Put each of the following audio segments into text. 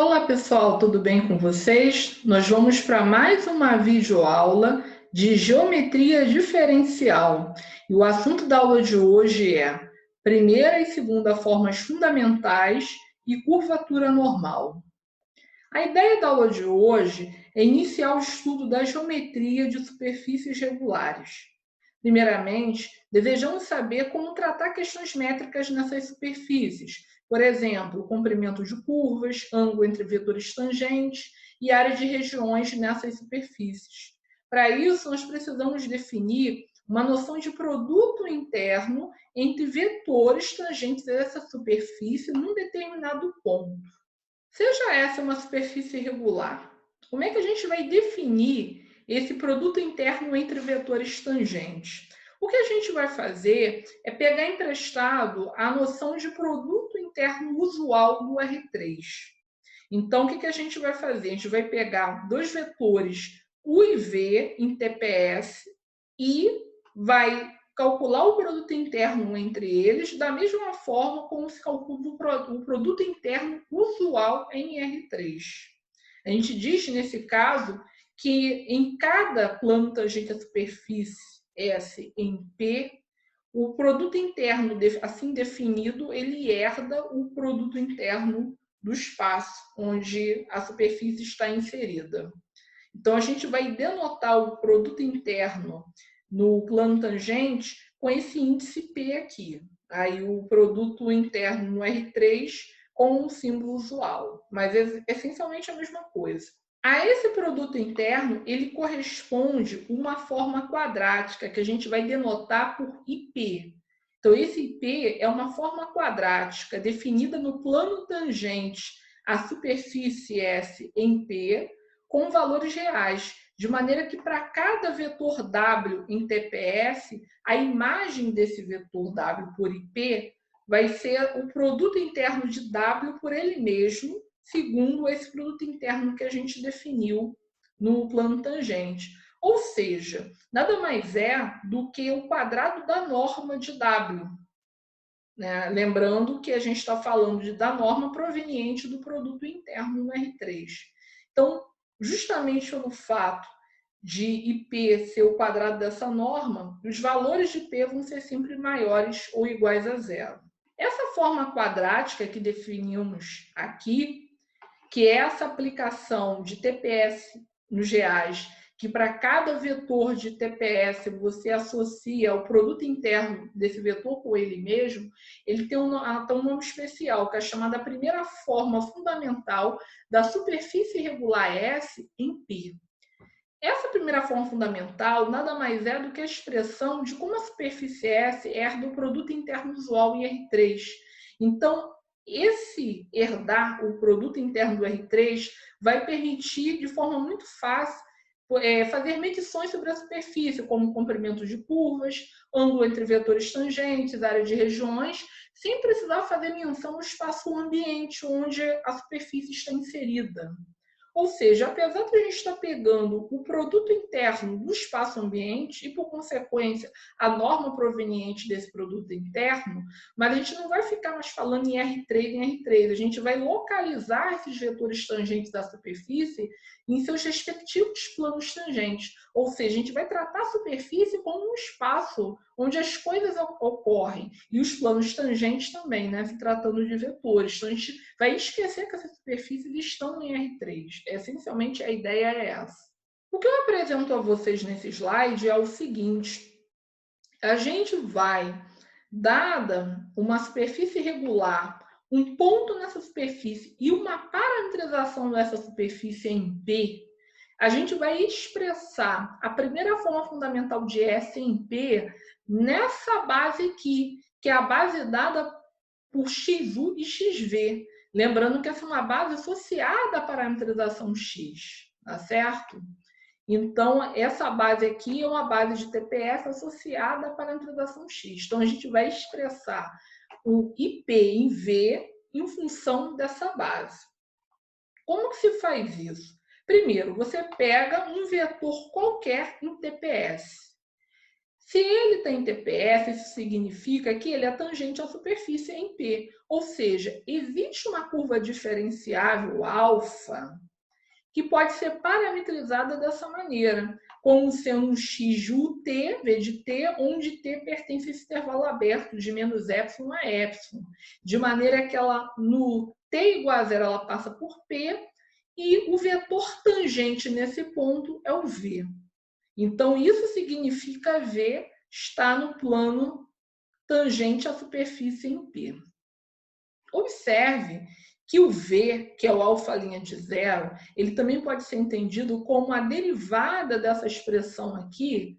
Olá pessoal, tudo bem com vocês? Nós vamos para mais uma videoaula de geometria diferencial. E o assunto da aula de hoje é primeira e segunda formas fundamentais e curvatura normal. A ideia da aula de hoje é iniciar o estudo da geometria de superfícies regulares. Primeiramente, desejamos saber como tratar questões métricas nessas superfícies, por exemplo, o comprimento de curvas, ângulo entre vetores tangentes e área de regiões nessas superfícies. Para isso, nós precisamos definir uma noção de produto interno entre vetores tangentes a essa superfície num determinado ponto. Seja essa uma superfície regular, como é que a gente vai definir esse produto interno entre vetores tangentes? O que a gente vai fazer é pegar emprestado a noção de produto interno usual do R3. Então, o que a gente vai fazer? A gente vai pegar dois vetores U e V em TPS e vai calcular o produto interno entre eles da mesma forma como se calcula o produto interno usual em R3. A gente diz, nesse caso, que em cada plano tangente à superfície S em P, o produto interno assim definido, ele herda o produto interno do espaço onde a superfície está inserida. Então, a gente vai denotar o produto interno no plano tangente com esse índice P aqui. Aí, o produto interno no R3 com o símbolo usual, mas é essencialmente a mesma coisa. A esse produto interno, ele corresponde uma forma quadrática que a gente vai denotar por IP. Então, esse IP é uma forma quadrática definida no plano tangente à superfície S em P, com valores reais, de maneira que para cada vetor W em TPS, a imagem desse vetor W por IP vai ser o produto interno de W por ele mesmo, segundo esse produto interno que a gente definiu no plano tangente. Ou seja, nada mais é do que o quadrado da norma de W. Né? Lembrando que a gente está falando da norma proveniente do produto interno no R3. Então, justamente pelo fato de IP ser o quadrado dessa norma, os valores de P vão ser sempre maiores ou iguais a zero. Essa forma quadrática que definimos aqui, que é essa aplicação de TPS nos reais, que para cada vetor de TPS você associa o produto interno desse vetor com ele mesmo, ele tem um nome especial, que é chamada primeira forma fundamental da superfície regular S em P. Essa primeira forma fundamental nada mais é do que a expressão de como a superfície S herda o produto interno usual em R3. Então, esse herdar o produto interno do R3 vai permitir, de forma muito fácil, fazer medições sobre a superfície, como comprimento de curvas, ângulo entre vetores tangentes, área de regiões, sem precisar fazer menção ao espaço ambiente onde a superfície está inserida. Ou seja, apesar de a gente estar pegando o produto interno do espaço ambiente e, por consequência, a norma proveniente desse produto interno, mas a gente não vai ficar mais falando em R3, a gente vai localizar esses vetores tangentes da superfície em seus respectivos planos tangentes. Ou seja, a gente vai tratar a superfície como um espaço onde as coisas ocorrem, e os planos tangentes também, né, se tratando de vetores. Então, a gente vai esquecer que essas superfícies estão em R3. Essencialmente, a ideia é essa. O que eu apresento a vocês nesse slide é o seguinte: a gente vai, dada uma superfície regular, um ponto nessa superfície e uma parametrização dessa superfície em P, a gente vai expressar a primeira forma fundamental de S em P nessa base aqui, que é a base dada por XU e XV. Lembrando que essa é uma base associada à parametrização X, tá certo? Então, essa base aqui é uma base de TPS associada à parametrização X. Então, a gente vai expressar o IP em V em função dessa base. Como que se faz isso? Primeiro, você pega um vetor qualquer em TPS. Se ele tem TPS, isso significa que ele é tangente à superfície em P. Ou seja, existe uma curva diferenciável alfa que pode ser parametrizada dessa maneira, como sendo um x de ut, v de t, onde t pertence a esse intervalo aberto de menos epsilon a epsilon, de maneira que ela, no t igual a zero, ela passa por P, e o vetor tangente nesse ponto é o V. Então, isso significa V está no plano tangente à superfície em P. Observe que o V, que é o alfa' de zero, ele também pode ser entendido como a derivada dessa expressão aqui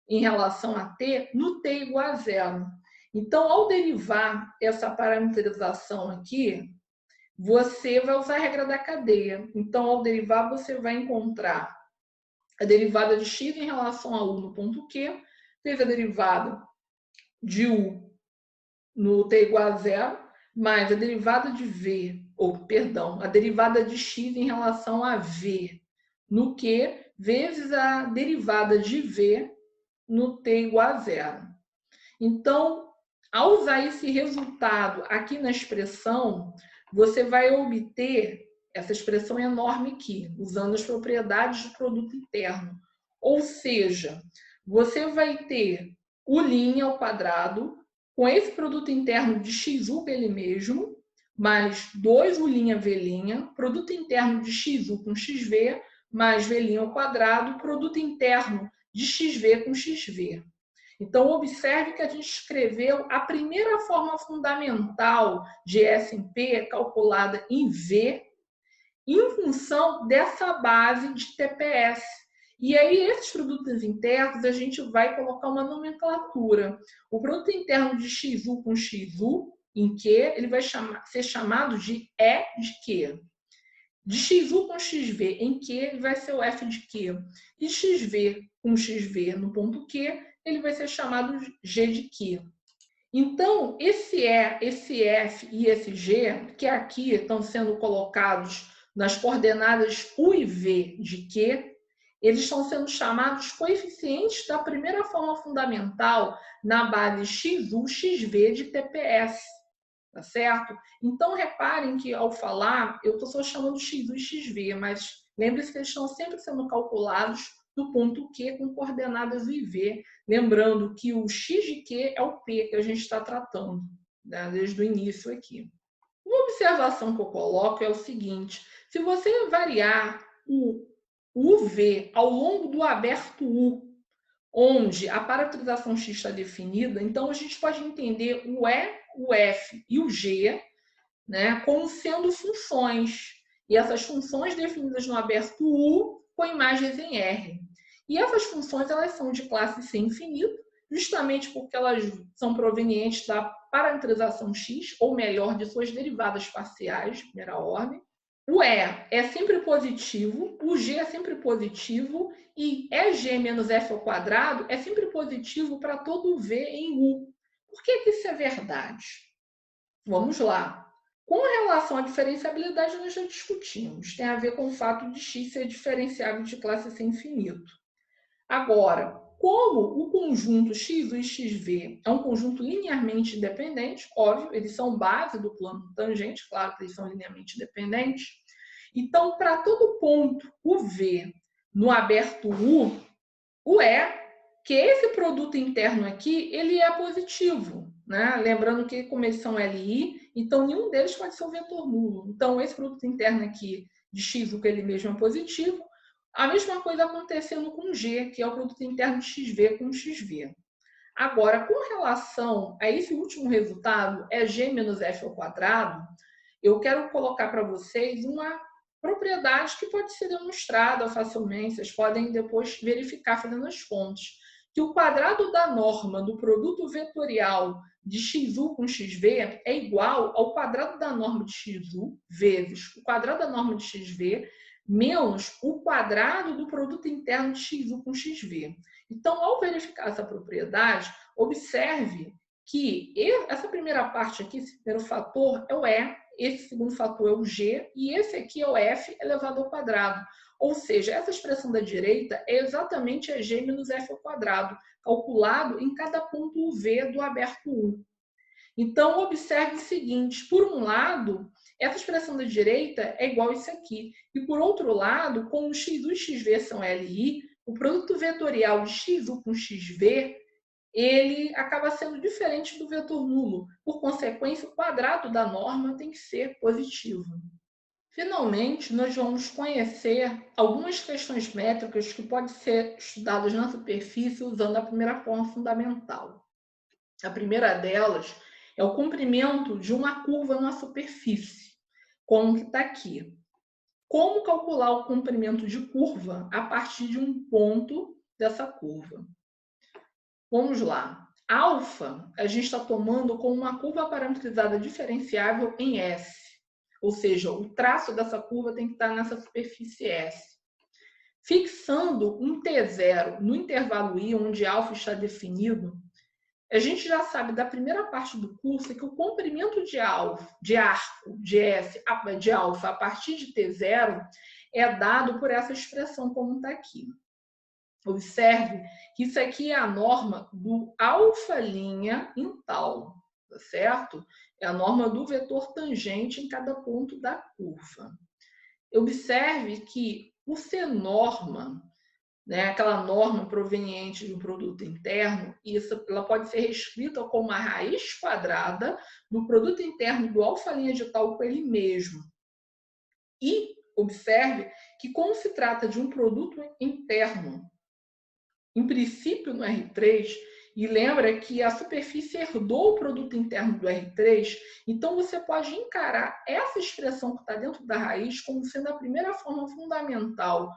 em relação a t no t igual a zero. Então, ao derivar essa parametrização aqui, você vai usar a regra da cadeia. Então, ao derivar, você vai encontrar a derivada de x em relação a u no ponto Q, fez a derivada de u no t igual a zero, mais a derivada de v, a derivada de x em relação a v no Q, vezes a derivada de v no t igual a zero. Então, ao usar esse resultado aqui na expressão, você vai obter essa expressão enorme aqui, usando as propriedades do produto interno. Ou seja, você vai ter u' ao quadrado com esse produto interno de xu ele mesmo, mais 2u', produto interno de xu com xv, mais v' ao quadrado, produto interno de xv com xv. Então, observe que a gente escreveu a primeira forma fundamental de S em P, calculada em V, em função dessa base de TPS. E aí, esses produtos internos, a gente vai colocar uma nomenclatura. O produto interno de XU com XU, em Q, ele vai ser chamado de E de Q. De XU com XV em Q, ele vai ser o F de Q. E XV com XV no ponto Q, ele vai ser chamado G de Q. Então, esse E, esse F e esse G, que aqui estão sendo colocados nas coordenadas U e V de Q, eles estão sendo chamados coeficientes da primeira forma fundamental na base XU, XV de TPS. Tá certo? Então, reparem que ao falar, eu estou só chamando XU e XV, mas lembre-se que eles estão sempre sendo calculados do ponto Q com coordenadas U e V, lembrando que o X de Q é o P que a gente está tratando, né, desde o início aqui. Uma observação que eu coloco é o seguinte: se você variar o UV ao longo do aberto U, onde a parametrização X está definida, então a gente pode entender o E, o F e o G, né, como sendo funções. E essas funções definidas no aberto U com imagens em R. E essas funções elas são de classe C infinito, justamente porque elas são provenientes da parametrização X, ou melhor, de suas derivadas parciais, de primeira ordem. O E é sempre positivo, o G é sempre positivo e EG menos F ao quadrado é sempre positivo para todo V em U. Por que isso é verdade? Vamos lá. Com relação à diferenciabilidade, nós já discutimos. Tem a ver com o fato de x ser diferenciável de classe C infinito. Agora, como o conjunto XU e XV é um conjunto linearmente independente, óbvio, eles são base do plano tangente, claro que eles são linearmente independentes. Então, para todo ponto UV no aberto U, o E, que esse produto interno aqui, ele é positivo, né? Lembrando que como eles são LI, então nenhum deles pode ser um vetor nulo. Então, esse produto interno aqui de X, o que ele mesmo é positivo, a mesma coisa acontecendo com G, que é o produto interno de XV com XV. Agora, com relação a esse último resultado, é G menos F ao quadrado, eu quero colocar para vocês uma propriedade que pode ser demonstrada facilmente, vocês podem depois verificar fazendo as contas, que o quadrado da norma do produto vetorial de XU com XV é igual ao quadrado da norma de XU vezes o quadrado da norma de XV menos o quadrado do produto interno de XU com XV. Então, ao verificar essa propriedade, observe que essa primeira parte aqui, esse primeiro fator, é o E, esse segundo fator é o G, e esse aqui é o F elevado ao quadrado. Ou seja, essa expressão da direita é exatamente a G menos F ao quadrado, calculado em cada ponto V do aberto U. Então, observe o seguinte, por um lado, essa expressão da direita é igual a isso aqui. E, por outro lado, como x1 e xv são LI, o produto vetorial de x1 com xv, ele acaba sendo diferente do vetor nulo. Por consequência, o quadrado da norma tem que ser positivo. Finalmente, nós vamos conhecer algumas questões métricas que podem ser estudadas na superfície usando a primeira forma fundamental. A primeira delas é o comprimento de uma curva na superfície, como que está aqui. Como calcular o comprimento de curva a partir de um ponto dessa curva? Vamos lá. Alfa, a gente está tomando como uma curva parametrizada diferenciável em S. Ou seja, o traço dessa curva tem que estar nessa superfície S. Fixando um T0 no intervalo I, onde alfa está definido, a gente já sabe da primeira parte do curso que o comprimento de arco de S de alfa a partir de T0 é dado por essa expressão como está aqui. Observe que isso aqui é a norma do alfa' em tal, tá certo? É a norma do vetor tangente em cada ponto da curva. Observe que por ser norma, né, aquela norma proveniente de um produto interno, ela pode ser reescrita como a raiz quadrada do produto interno do alfa' de tal com ele mesmo. E observe que, como se trata de um produto interno, em princípio no R3, e lembra que a superfície herdou o produto interno do R3, então você pode encarar essa expressão que está dentro da raiz como sendo a primeira forma fundamental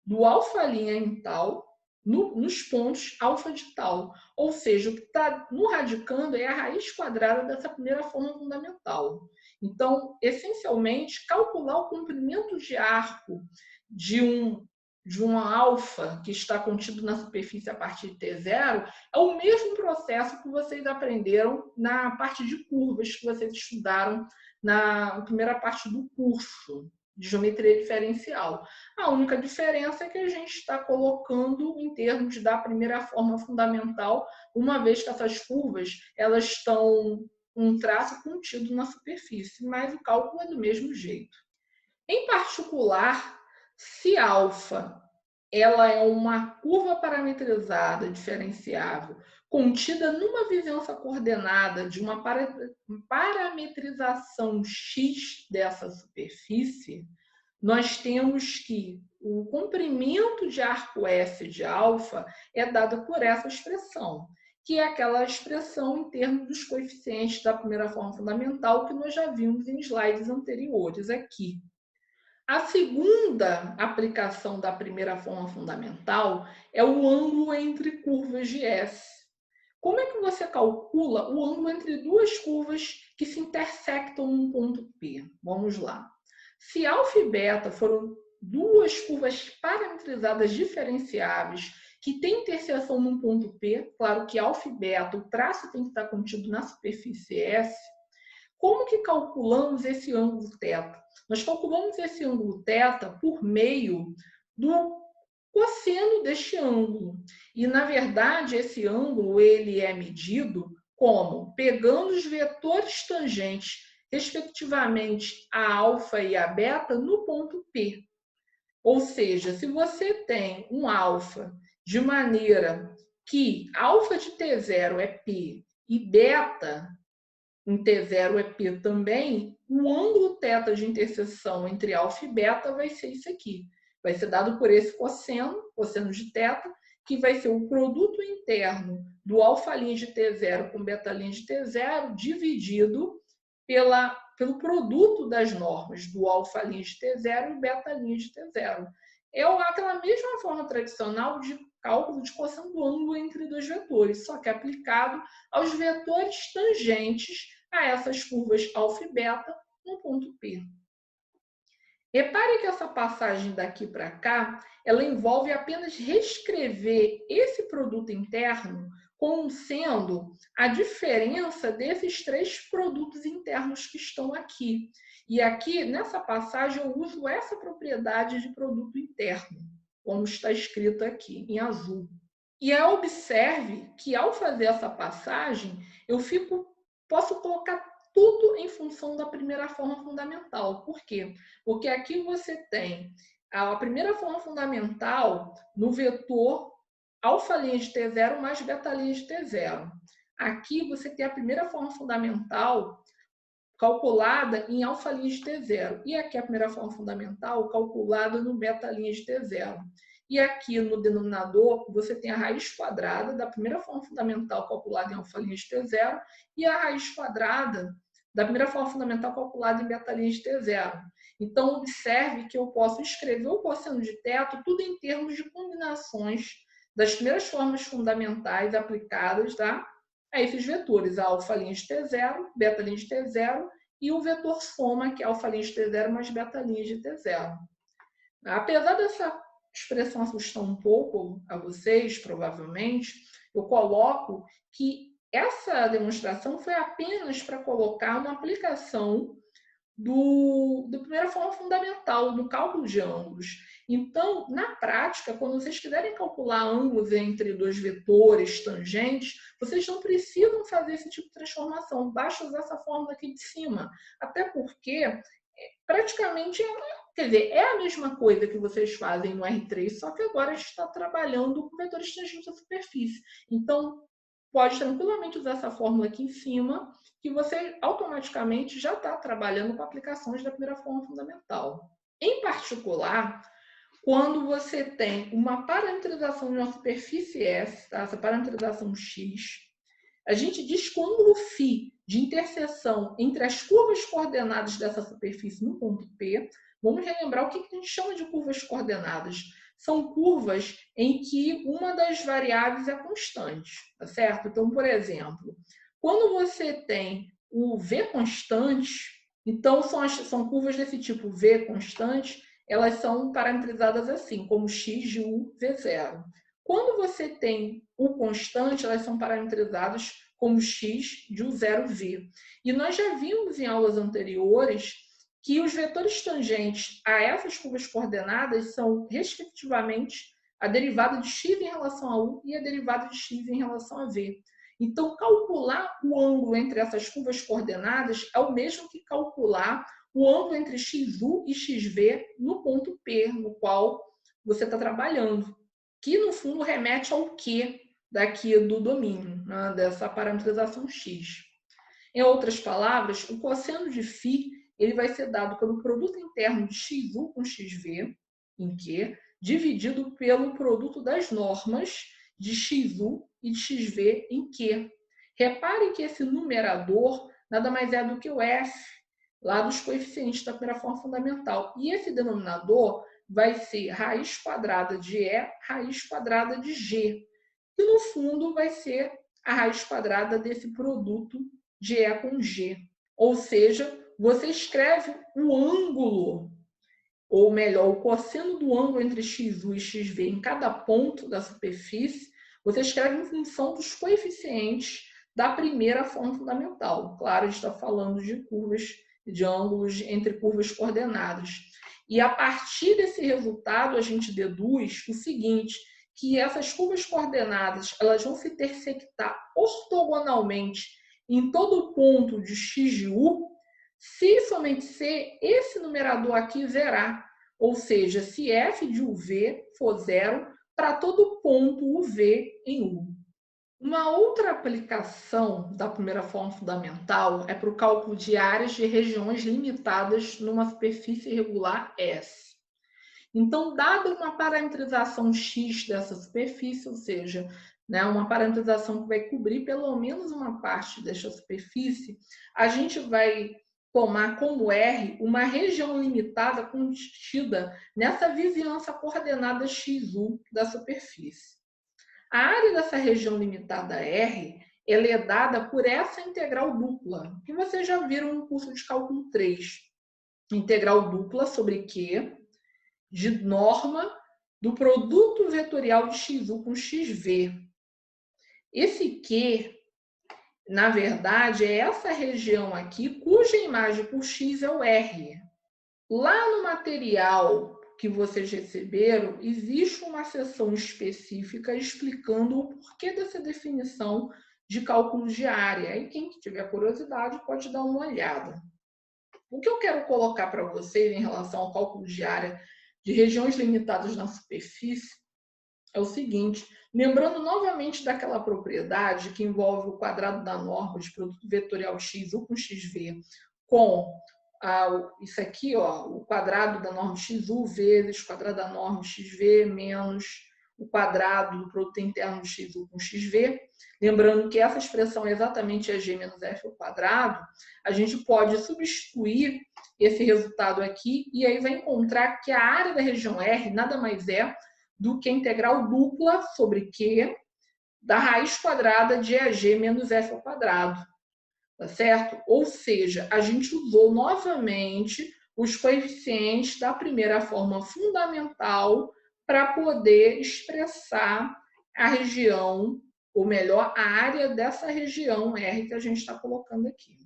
do alfa' em tal, nos pontos alfa de tal. Ou seja, o que está no radicando é a raiz quadrada dessa primeira forma fundamental. Então, essencialmente, calcular o comprimento de arco de um alfa que está contido na superfície a partir de T0 é o mesmo processo que vocês aprenderam na parte de curvas que vocês estudaram na primeira parte do curso de geometria diferencial. A única diferença é que a gente está colocando em termos da primeira forma fundamental, uma vez que essas curvas elas estão um traço contido na superfície, mas o cálculo é do mesmo jeito. Em particular, se alfa ela é uma curva parametrizada diferenciável contida numa vizinhança coordenada de uma parametrização x dessa superfície, nós temos que o comprimento de arco S de alfa é dado por essa expressão, que é aquela expressão em termos dos coeficientes da primeira forma fundamental que nós já vimos em slides anteriores aqui. A segunda aplicação da primeira forma fundamental é o ângulo entre curvas de S. Como é que você calcula o ângulo entre duas curvas que se intersectam num ponto P? Vamos lá. Se alfa e beta foram duas curvas parametrizadas diferenciáveis que têm interseção num ponto P, claro que alfa e beta, o traço tem que estar contido na superfície S, como que calculamos esse ângulo θ? Nós calculamos esse ângulo θ por meio do cosseno deste ângulo. E, na verdade, esse ângulo ele é medido como? Pegando os vetores tangentes, respectivamente, a alfa e a beta, no ponto P. Ou seja, se você tem um alfa de maneira que alfa de T0 é P e beta em T0 é P também, o ângulo θ de interseção entre alfa e beta vai ser isso aqui. Vai ser dado por esse cosseno de θ, que vai ser o produto interno do alfa' de T0 com beta' de T0 dividido pelo produto das normas do alfa' de T0 e beta' de T0. É aquela mesma forma tradicional de cálculo de cosseno do ângulo entre dois vetores, só que aplicado aos vetores tangentes a essas curvas alfa e beta no ponto P. Repare que essa passagem daqui para cá, ela envolve apenas reescrever esse produto interno como sendo a diferença desses três produtos internos que estão aqui. E aqui, nessa passagem, eu uso essa propriedade de produto interno, como está escrito aqui, em azul. E observe que ao fazer essa passagem, posso colocar tudo em função da primeira forma fundamental. Por quê? Porque aqui você tem a primeira forma fundamental no vetor alfa' de T0 mais beta' de T0. Aqui você tem a primeira forma fundamental calculada em alfa' de T0. E aqui a primeira forma fundamental calculada no beta' de T0. E aqui no denominador, você tem a raiz quadrada da primeira forma fundamental calculada em alfa' de T0 e a raiz quadrada da primeira forma fundamental calculada em beta' de T0. Então, observe que eu posso escrever o cosseno de teto tudo em termos de combinações das primeiras formas fundamentais aplicadas, tá? A esses vetores, a alfa' de T0, beta' de T0 e o vetor soma, que é alfa' de T0 mais beta' de T0. Apesar dessa expressão assustar um pouco a vocês, provavelmente, eu coloco que essa demonstração foi apenas para colocar uma aplicação da primeira forma fundamental, do cálculo de ângulos. Então, na prática, quando vocês quiserem calcular ângulos entre dois vetores tangentes, vocês não precisam fazer esse tipo de transformação, basta usar essa fórmula aqui de cima. Até porque, praticamente, quer dizer, é a mesma coisa que vocês fazem no R3, só que agora a gente está trabalhando com vetores tangentes à superfície. Então, pode tranquilamente usar essa fórmula aqui em cima, que você automaticamente já está trabalhando com aplicações da primeira forma fundamental. Em particular, quando você tem uma parametrização de uma superfície S, tá? Essa parametrização X, a gente diz que o ângulo φ de interseção entre as curvas coordenadas dessa superfície no ponto P, vamos relembrar o que a gente chama de curvas coordenadas. São curvas em que uma das variáveis é constante, tá certo? Então, por exemplo, quando você tem o V constante, então são curvas desse tipo V constante, elas são parametrizadas assim, como x de U, V0. Quando você tem U constante, elas são parametrizadas como x de U0V. E nós já vimos em aulas anteriores que os vetores tangentes a essas curvas coordenadas são, respectivamente, a derivada de x em relação a U e a derivada de x em relação a V. Então, calcular o ângulo entre essas curvas coordenadas é o mesmo que calcular o ângulo entre XU e XV no ponto P, no qual você está trabalhando, que no fundo remete ao Q daqui do domínio, né, dessa parametrização X. Em outras palavras, o cosseno de φ ele vai ser dado pelo produto interno de XU com XV, em Q, dividido pelo produto das normas de XU e de XV em Q. Repare que esse numerador nada mais é do que o F, lá dos coeficientes da primeira forma fundamental. E esse denominador vai ser raiz quadrada de E, raiz quadrada de G. E no fundo vai ser a raiz quadrada desse produto de E com G. Ou seja, você escreve o ângulo, ou melhor, o cosseno do ângulo entre XU e XV em cada ponto da superfície, você escreve em função dos coeficientes da primeira forma fundamental. Claro, a gente está falando de curvas, de ângulos entre curvas coordenadas. E a partir desse resultado, a gente deduz o seguinte, que essas curvas coordenadas elas vão se intersectar ortogonalmente em todo ponto de x de u, se somente se esse numerador aqui zerar, ou seja, se f de uv for zero para todo ponto uv em U. Uma outra aplicação da primeira forma fundamental é para o cálculo de áreas de regiões limitadas numa superfície irregular S. Então, dada uma parametrização X dessa superfície, ou seja, né, uma parametrização que vai cobrir pelo menos uma parte desta superfície, a gente vai tomar como R uma região limitada contida nessa vizinhança coordenada XU da superfície. A área dessa região limitada R ela é dada por essa integral dupla, que vocês já viram no curso de cálculo 3. Integral dupla sobre Q de norma do produto vetorial de XU com XV. Esse Q, na verdade, é essa região aqui, cuja imagem por X é o R. Lá no material que vocês receberam, existe uma seção específica explicando o porquê dessa definição de cálculo de área. E quem tiver curiosidade pode dar uma olhada. O que eu quero colocar para vocês em relação ao cálculo de área de regiões limitadas na superfície é o seguinte, lembrando novamente daquela propriedade que envolve o quadrado da norma de produto vetorial x u com xv com isso aqui, ó, o quadrado da norma xu vezes o quadrado da norma xv menos o quadrado do produto interno de xu com xv. Lembrando que essa expressão é exatamente a g menos f ao quadrado, a gente pode substituir esse resultado aqui e aí vai encontrar que a área da região R nada mais é do que a integral dupla sobre Q da raiz quadrada de AG menos F ao quadrado. Tá certo? Ou seja, a gente usou novamente os coeficientes da primeira forma fundamental para poder expressar a região, ou melhor, a área dessa região R que a gente está colocando aqui.